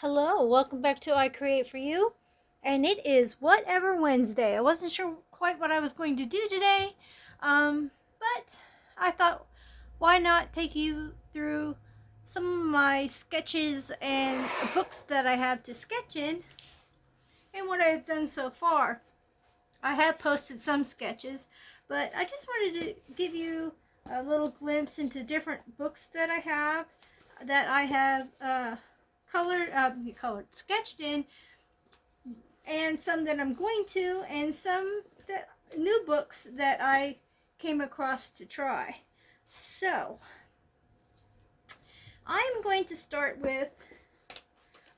Hello, welcome back to I Create For You. And it is Whatever Wednesday. I wasn't sure quite what I was going to do today, but I thought, why not take you through some of my sketches and books that I have to sketch in and what I've done so far. I have posted some sketches, but I just wanted to give you a little glimpse into different books that I have sketched in, and some that I'm going to, and some that new books that I came across to try. So I'm going to start with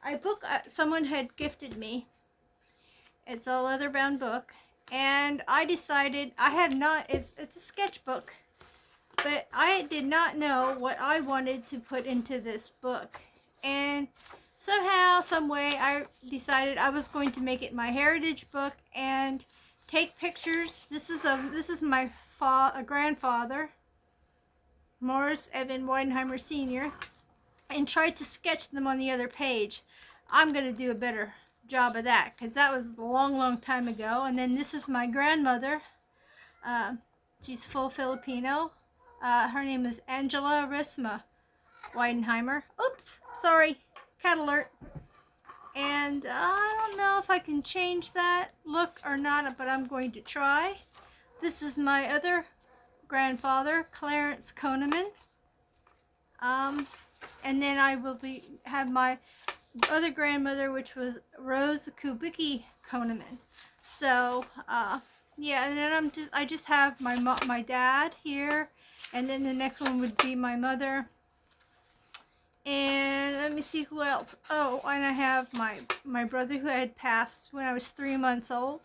a book someone had gifted me. It's a leather-bound book, and I decided it's a sketchbook, but I did not know what I wanted to put into this book. And somehow, some way, I decided I was going to make it my heritage book and take pictures. This is my grandfather, Morris Evan Weidenheimer Sr., and tried to sketch them on the other page. I'm going to do a better job of that because that was a long time ago. And then this is my grandmother. She's full Filipino. Her name is Angela Risma Weidenheimer. Oops, sorry, cat alert. And I don't know if I can change that look or not, but I'm going to try. This is my other grandfather, Clarence Koneman. And then I will have my other grandmother, which was Rose Kubicki Koneman. So, yeah, and then I just have my dad here, and then the next one would be my mother. And let me see who else. Oh, and I have my brother who had passed when I was 3 months old.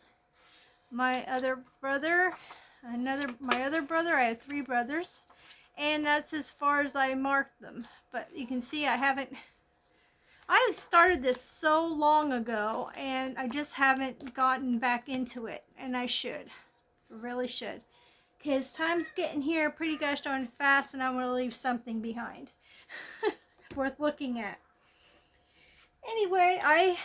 My other brother, my other brother. I had 3 brothers, and that's as far as I marked them. But you can see I started this so long ago, and I just haven't gotten back into it, and I should. I really should. Because time's getting here pretty gosh darn fast, and I want to leave something behind worth looking at. Anyway,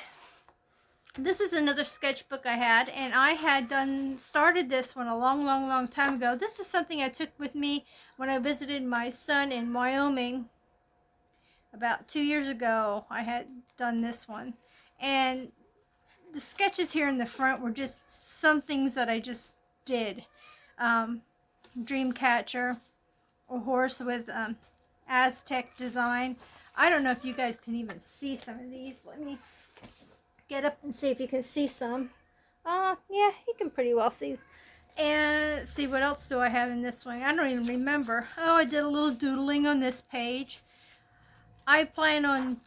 this is another sketchbook I had, and I had started this one a long time ago. This is something I took with me when I visited my son in Wyoming about 2 years ago. I had done this one, and the sketches here in the front were just some things that I just did. Dreamcatcher, a horse with Aztec design. I don't know if you guys can even see some of these. Let me get up and see if you can see some. Yeah, you can pretty well see. And let's see, what else do I have in this one? I don't even remember. Oh, I did a little doodling on this page. I plan on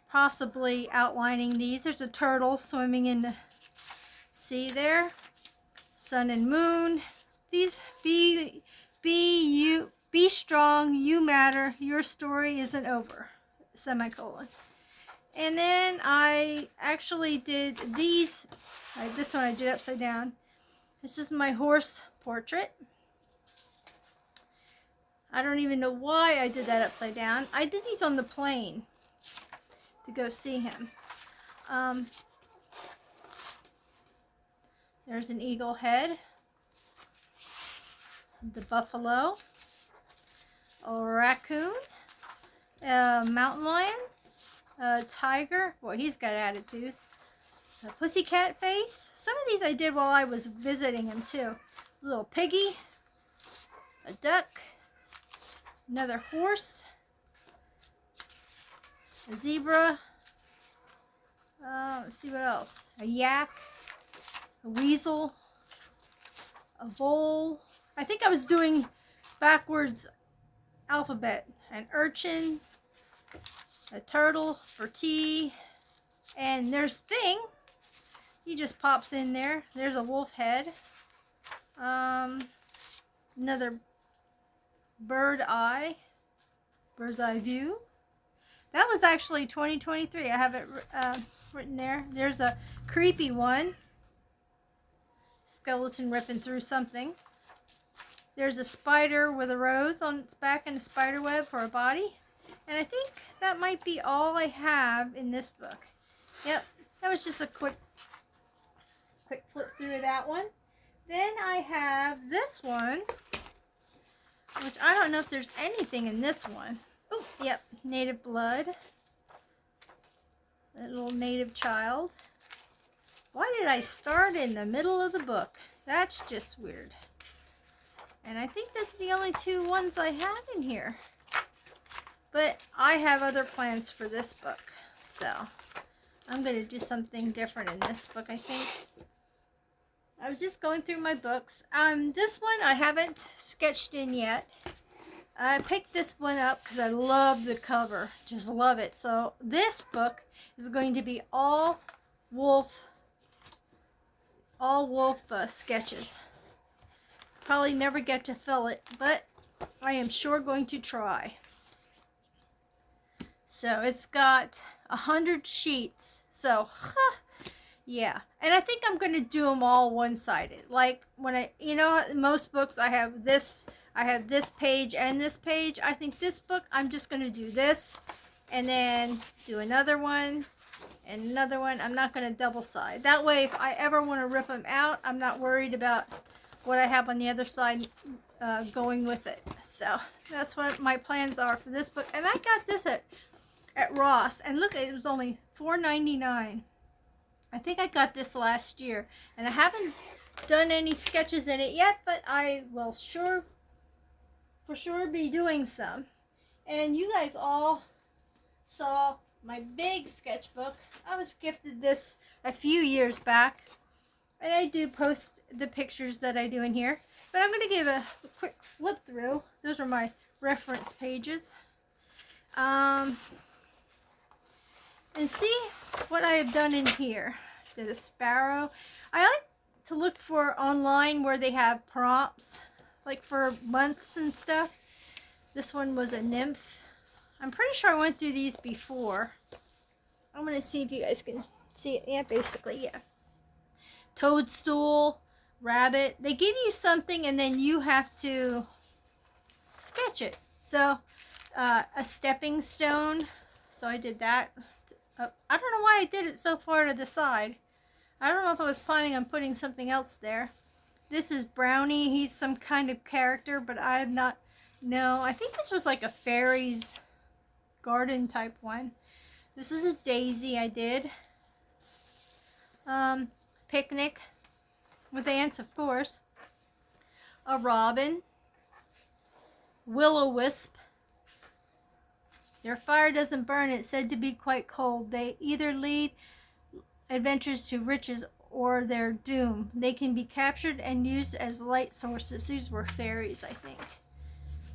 possibly outlining these. There's a turtle swimming in the sea there. Sun and moon. These be strong, you matter, your story isn't over, semicolon. And then I actually did these. This one I did upside down. This is my horse portrait. I don't even know why I did that upside down. I did these on the plane to go see him. There's an eagle head, the buffalo, a raccoon, a mountain lion, a tiger. Boy, he's got attitude. A pussycat face. Some of these I did while I was visiting him too. A little piggy, a duck, another horse, a zebra. Let's see what else. A yak, a weasel, a vole. I think I was doing backwards alphabet. An urchin, a turtle for tea, and there's Thing. He just pops in there. There's a wolf head. Another bird's eye view. That was actually 2023. I have it written there. There's a creepy one. Skeleton ripping through something. There's a spider with a rose on its back and a spider web for a body. And I think that might be all I have in this book. Yep, that was just a quick flip through that one. Then I have this one, which I don't know if there's anything in this one. Oh, yep, Native Blood. A little native child. Why did I start in the middle of the book? That's just weird. And I think that's the only two ones I have in here. But I have other plans for this book. So I'm going to do something different in this book, I think. I was just going through my books. This one I haven't sketched in yet. I picked this one up because I love the cover. Just love it. So this book is going to be all wolf sketches. Probably never get to fill it, but I am sure going to try. So it's got 100 sheets. So, yeah. And I think I'm going to do them all one-sided. Like when most books I have this page and this page. I think this book I'm just going to do this and then do another one and another one. I'm not going to double side. That way if I ever want to rip them out, I'm not worried about what I have on the other side going with it. So that's what my plans are for this book. And I got this at Ross, and look, it was only $4.99. I think I got this last year, and I haven't done any sketches in it yet, but I will for sure be doing some. And you guys all saw my big sketchbook. I was gifted this a few years back, and I do post the pictures that I do in here, but I'm going to give a quick flip through. Those are my reference pages. And see what I have done in here. Did a sparrow. I like to look for online where they have prompts, like for months and stuff. This one was a nymph. I'm pretty sure I went through these before. I'm going to see if you guys can see it. Yeah, basically, yeah. Toadstool, rabbit. They give you something and then you have to sketch it. So, a stepping stone. So I did that. I don't know why I did it so far to the side. I don't know if I was planning on putting something else there. This is Brownie. He's some kind of character, but I have not... No, I think this was like a fairy's garden type one. This is a daisy I did. Picnic with ants, of course. A robin. Will-o-wisp. Their fire doesn't burn. It's said to be quite cold. They either lead adventures to riches or their doom. They can be captured and used as light sources. These were fairies, I think.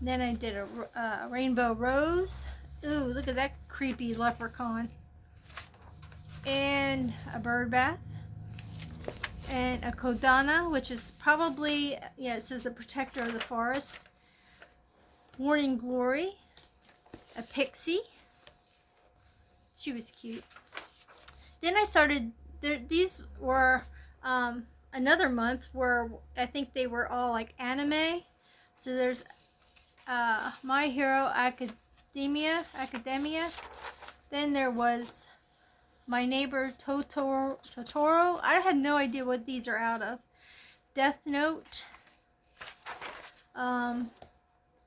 Then I did a rainbow rose. Ooh, look at that creepy leprechaun. And a bird bath. And a kodana, which is probably, yeah, it says the protector of the forest. Morning glory. A pixie. She was cute. Then I started, these were another month where I think they were all like anime. So there's My Hero Academia. Then there was My Neighbor Totoro. I had no idea what these are out of. Death Note.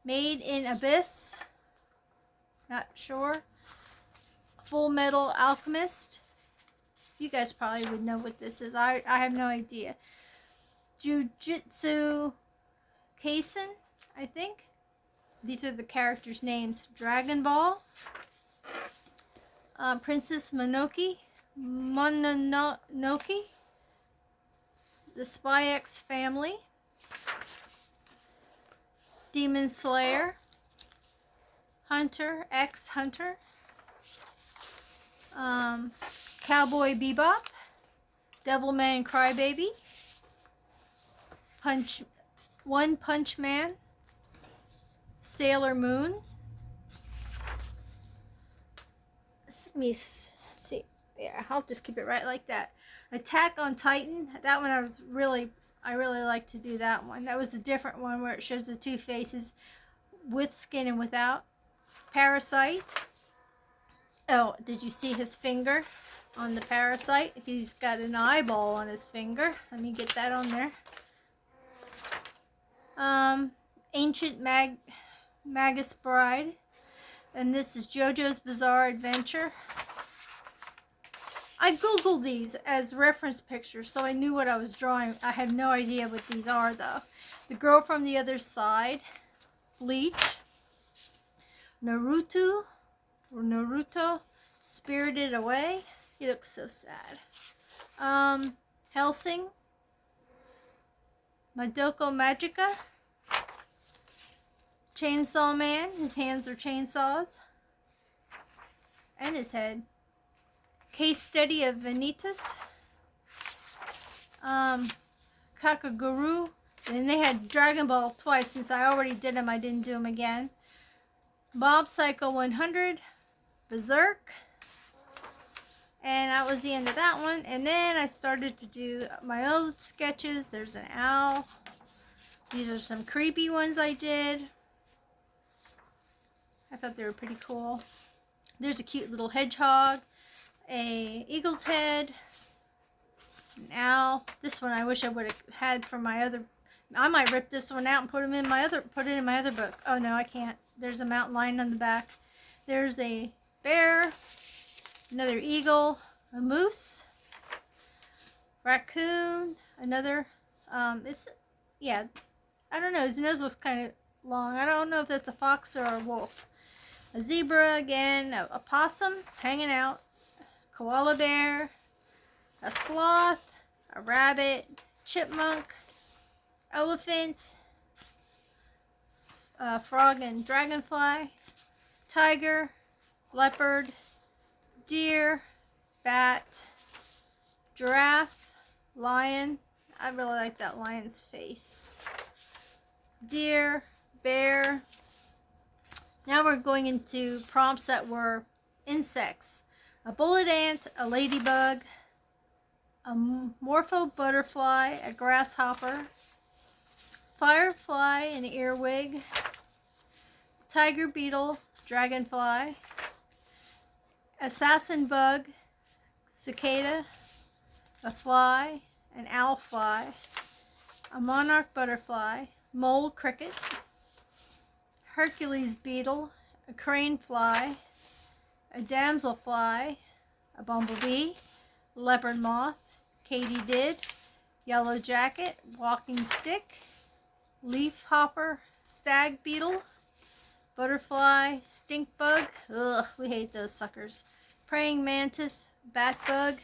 Made in Abyss. Not sure. Full Metal Alchemist. You guys probably would know what this is. I have no idea. Jujutsu Kaisen, I think. These are the characters' names. Dragon Ball. Princess Mononoke. The Spy X Family. Demon Slayer. Hunter X Hunter. Cowboy Bebop. Devilman Crybaby. One Punch Man. Sailor Moon. Let me see. Yeah, I'll just keep it right like that. Attack on Titan. That one I really like to do that one. That was a different one where it shows the two faces with skin and without. Parasite. Oh, did you see his finger on the parasite? He's got an eyeball on his finger. Let me get that on there. Ancient Magus Bride. And this is JoJo's Bizarre Adventure. I googled these as reference pictures, so I knew what I was drawing. I have no idea what these are, though. The Girl from the Other Side. Bleach. Naruto. Spirited Away. He looks so sad. Helsing. Madoka Magica. Chainsaw Man. His hands are chainsaws. And his head. Case Study of Vanitas. Kakaguru. And they had Dragon Ball twice. Since I already did them, I didn't do them again. Mob Psycho 100. Berserk. And that was the end of that one. And then I started to do my old sketches. There's an owl. These are some creepy ones I did. I thought they were pretty cool. There's a cute little hedgehog. A eagle's head. An owl. This one I wish I would have had for my other. I might rip this one out and put it in my other book. Oh no, I can't. There's a mountain lion on the back. There's a bear. Another eagle, a moose, raccoon, another, I don't know, his nose looks kind of long. I don't know if that's a fox or a wolf. A zebra again, a possum hanging out, koala bear, a sloth, a rabbit, chipmunk, elephant, frog and dragonfly, tiger, leopard, deer, bat, giraffe, lion. I really like that lion's face. Deer, bear. Now we're going into prompts that were insects. A bullet ant, a ladybug, a morpho butterfly, a grasshopper, firefly, an earwig, tiger beetle, dragonfly, assassin bug, cicada, a fly, an owl fly, a monarch butterfly, mole cricket, Hercules beetle, a crane fly, a damselfly, a bumblebee, leopard moth, katydid, yellow jacket, walking stick, leaf hopper, stag beetle, butterfly, stink bug, ugh, we hate those suckers, praying mantis, bat bug,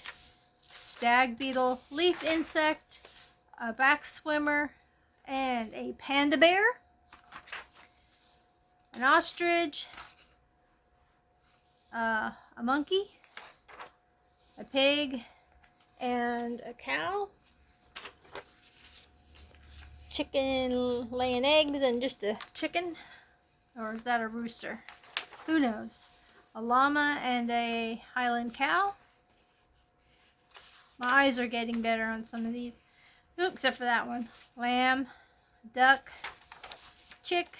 stag beetle, leaf insect, a back swimmer, and a panda bear, an ostrich, a monkey, a pig, and a cow, chicken laying eggs, and just a chicken. Or is that a rooster? Who knows? A llama and a Highland cow. My eyes are getting better on some of these. Ooh, except for that one. Lamb, duck, chick.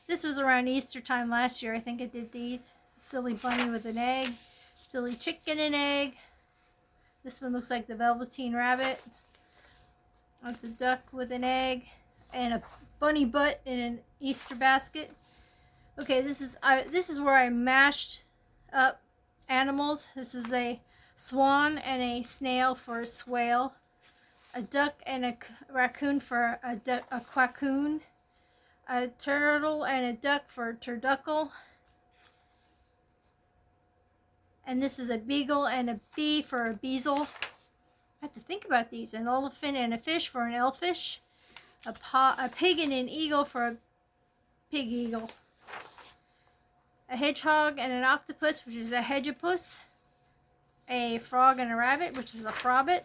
This was around Easter time last year. I think I did these. Silly bunny with an egg. Silly chicken and egg. This one looks like the Velveteen Rabbit. That's a duck with an egg. And a bunny butt in an Easter basket. Okay, this is where I mashed up animals. This is a swan and a snail for a swale, a duck and a raccoon for a quackoon, a turtle and a duck for a turduckle, and this is a beagle and a bee for a beazle. I have to think about these. An elephant and a fish for an elfish, a pig and an eagle for a pig eagle. A hedgehog and an octopus, which is a hedgepus. A frog and a rabbit, which is a frobbit.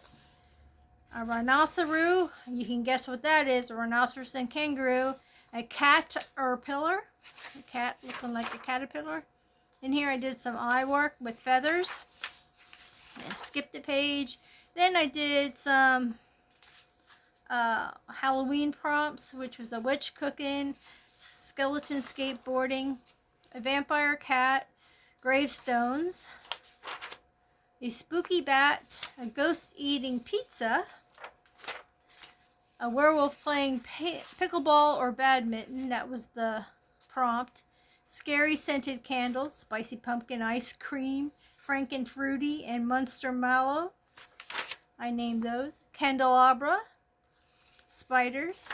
A rhinoceros, you can guess what that is, a rhinoceros and kangaroo. A caterpillar, a cat looking like a caterpillar. In here I did some eye work with feathers. I skipped a page. Then I did some Halloween prompts, which was a witch cooking, skeleton skateboarding, a vampire cat, gravestones, a spooky bat, a ghost eating pizza, a werewolf playing pickleball or badminton, that was the prompt, scary scented candles, spicy pumpkin ice cream, frankenfruity, and Munster mallow. I named those. Candelabra, spiders.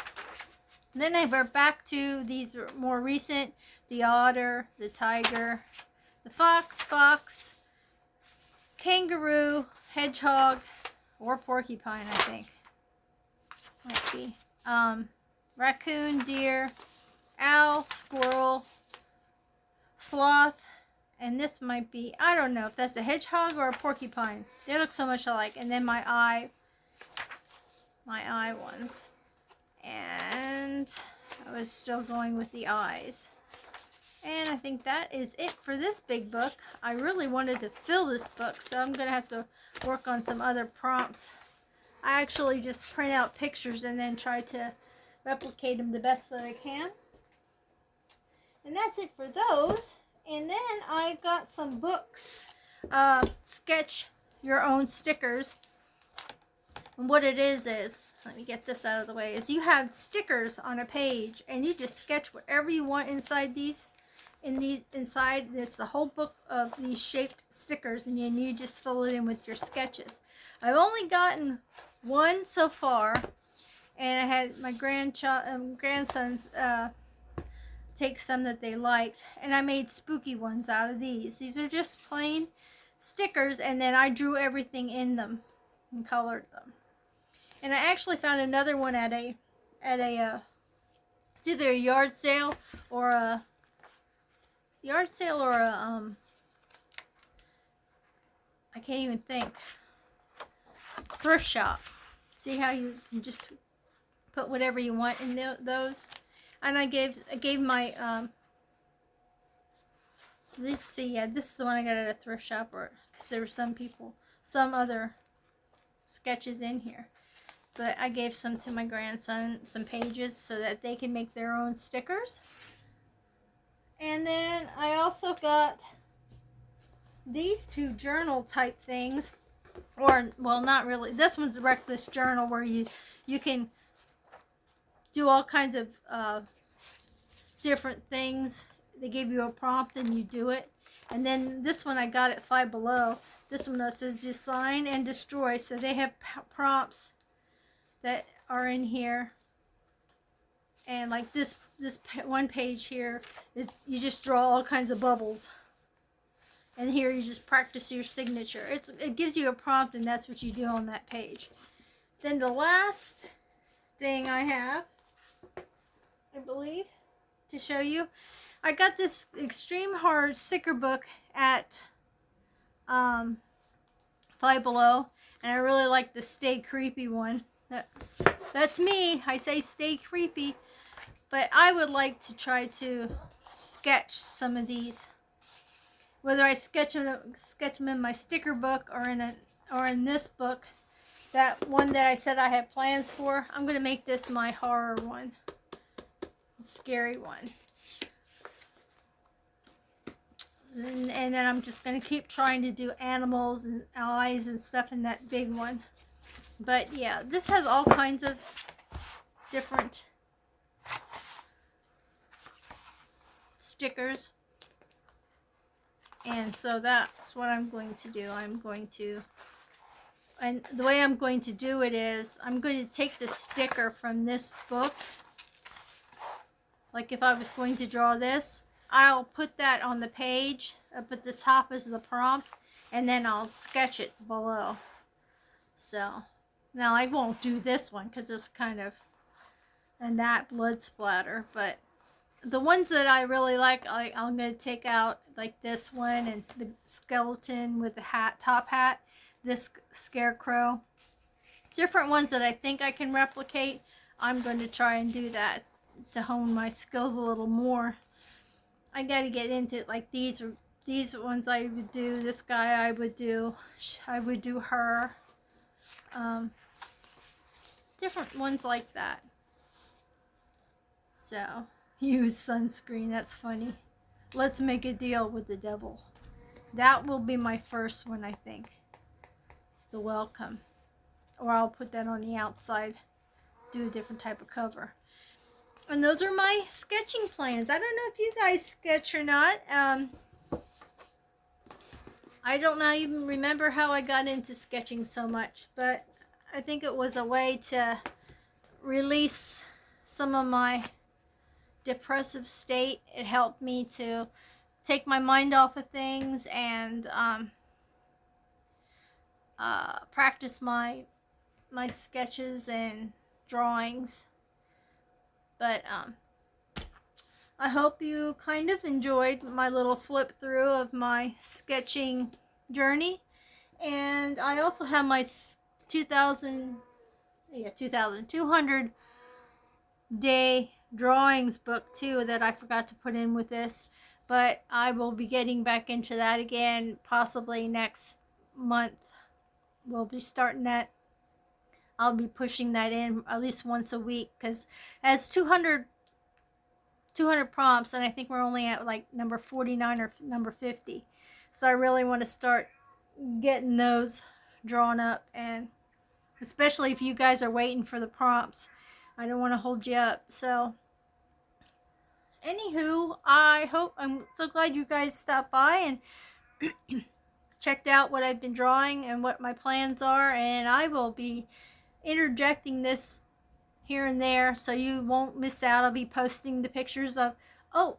And then I went back to these more recent, the otter, the tiger, the fox, kangaroo, hedgehog, or porcupine, I think. Might be. Raccoon, deer, owl, squirrel, sloth, and this might be, I don't know if that's a hedgehog or a porcupine. They look so much alike. And then my eye ones. And I was still going with the eyes. And I think that is it for this big book. I really wanted to fill this book, so I'm going to have to work on some other prompts. I actually just print out pictures and then try to replicate them the best that I can. And that's it for those. And then I got some books, sketch your own stickers. And what it is, let me get this out of the way, is you have stickers on a page and you just sketch whatever you want inside these. Inside this, the whole book of these shaped stickers, and then you just fill it in with your sketches. I've only gotten one so far, and I had my grandsons take some that they liked, and I made spooky ones out of these. These are just plain stickers, and then I drew everything in them and colored them. And I actually found another one at a it's either a yard sale or a I can't even think, thrift shop. See how you can just put whatever you want in those. And I gave my this is the one I got at a thrift shop, or because there were some other sketches in here. But I gave some to my grandson, some pages, so that they can make their own stickers. And then I also got these two journal type things, or, well, not really. This one's a reckless journal where you can do all kinds of different things. They give you a prompt and you do it. And then this one I got at Five Below. This one that says design and destroy. So they have prompts that are in here. And like this one page here is you just draw all kinds of bubbles. And here you just practice your signature. It gives you a prompt, and that's what you do on that page. Then the last thing I have, I believe, to show you, I got this extreme hard sticker book at Five Below, and I really like the Stay Creepy one. That's me. I say stay creepy, but I would like to try to sketch some of these. Whether I sketch them in my sticker book or in this book, that one that I said I had plans for, I'm going to make this my horror one, scary one. And then I'm just going to keep trying to do animals and eyes and stuff in that big one. But yeah, this has all kinds of different stickers. And so that's what I'm going to do. And the way I'm going to do it is, I'm going to take the sticker from this book. Like if I was going to draw this, I'll put that on the page up at the top as the prompt, and then I'll sketch it below. So, now I won't do this one because it's kind of, and that blood splatter, but the ones that I really like, I'm going to take out like this one, and the skeleton with the top hat, this scarecrow. Different ones that I think I can replicate, I'm going to try and do that to hone my skills a little more. I got to get into it, like these ones I would do, this guy I would do her. Different ones like that. So, use sunscreen, that's funny. Let's make a deal with the devil. That will be my first one, I think. the welcome. Or I'll put that on the outside, do a different type of cover. And those are my sketching plans. I don't know if you guys sketch or not. I don't now even remember how I got into sketching so much, but I think it was a way to release some of my depressive state. It helped me to take my mind off of things and practice my sketches and drawings. But I hope you kind of enjoyed my little flip through of my sketching journey. And I also have my 200 day drawings book too that I forgot to put in with this. But I will be getting back into that again possibly next month. We'll be starting that. I'll be pushing that in at least once a week because as 200 prompts, and I think we're only at like number 49 or number 50. So I really want to start getting those drawn up, and especially if you guys are waiting for the prompts, I don't want to hold you up. So anywho, I'm so glad you guys stopped by and checked out what I've been drawing and what my plans are, and I will be interjecting this here and there so you won't miss out. I'll be posting the pictures of, oh,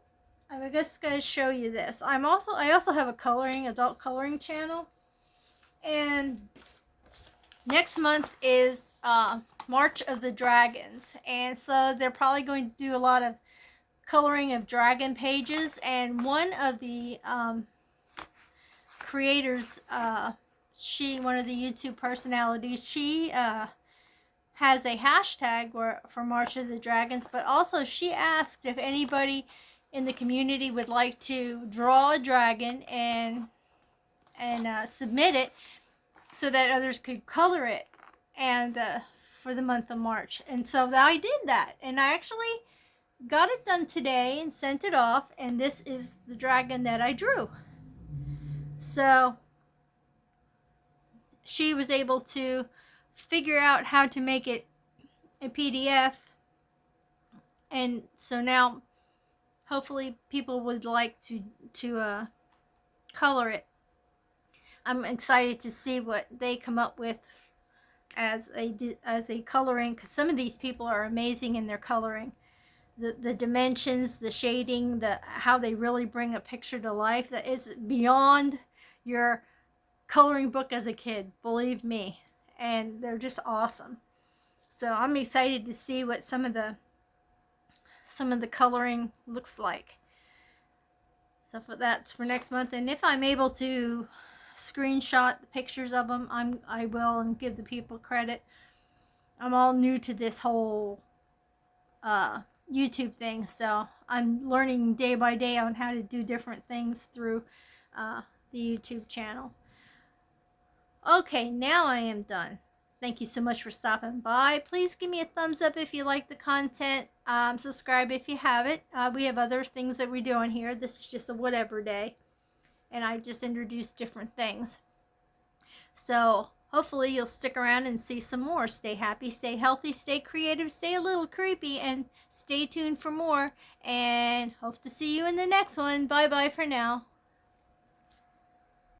I'm just going to show you this. I also have a adult coloring channel, and next month is March of the Dragons, and so they're probably going to do a lot of coloring of dragon pages. And one of the creators, one of the YouTube personalities, she has a hashtag for March of the Dragons, but also she asked if anybody in the community would like to draw a dragon and submit it so that others could color it, and for the month of March. And so I did that, and I actually got it done today and sent it off, and this is the dragon that I drew. So she was able to figure out how to make it a PDF, and so now hopefully people would like to color it. I'm excited to see what they come up with as a coloring, because some of these people are amazing in their coloring. The dimensions, the shading, how they really bring a picture to life that is beyond your coloring book as a kid, believe me. And they're just awesome. So I'm excited to see what some of the coloring looks like. So that's for next month, and if I'm able to screenshot the pictures of them, I will, and give the people credit. I'm all new to this whole YouTube thing, so I'm learning day by day on how to do different things through the YouTube channel. Okay, now I am done. Thank you so much for stopping by. Please give me a thumbs up if you like the content. Subscribe if you haven't. We have other things that we do on here. This is just a whatever day, and I just introduced different things. So hopefully you'll stick around and see some more. Stay happy, stay healthy, stay creative, stay a little creepy, and stay tuned for more. And hope to see you in the next one. Bye bye for now.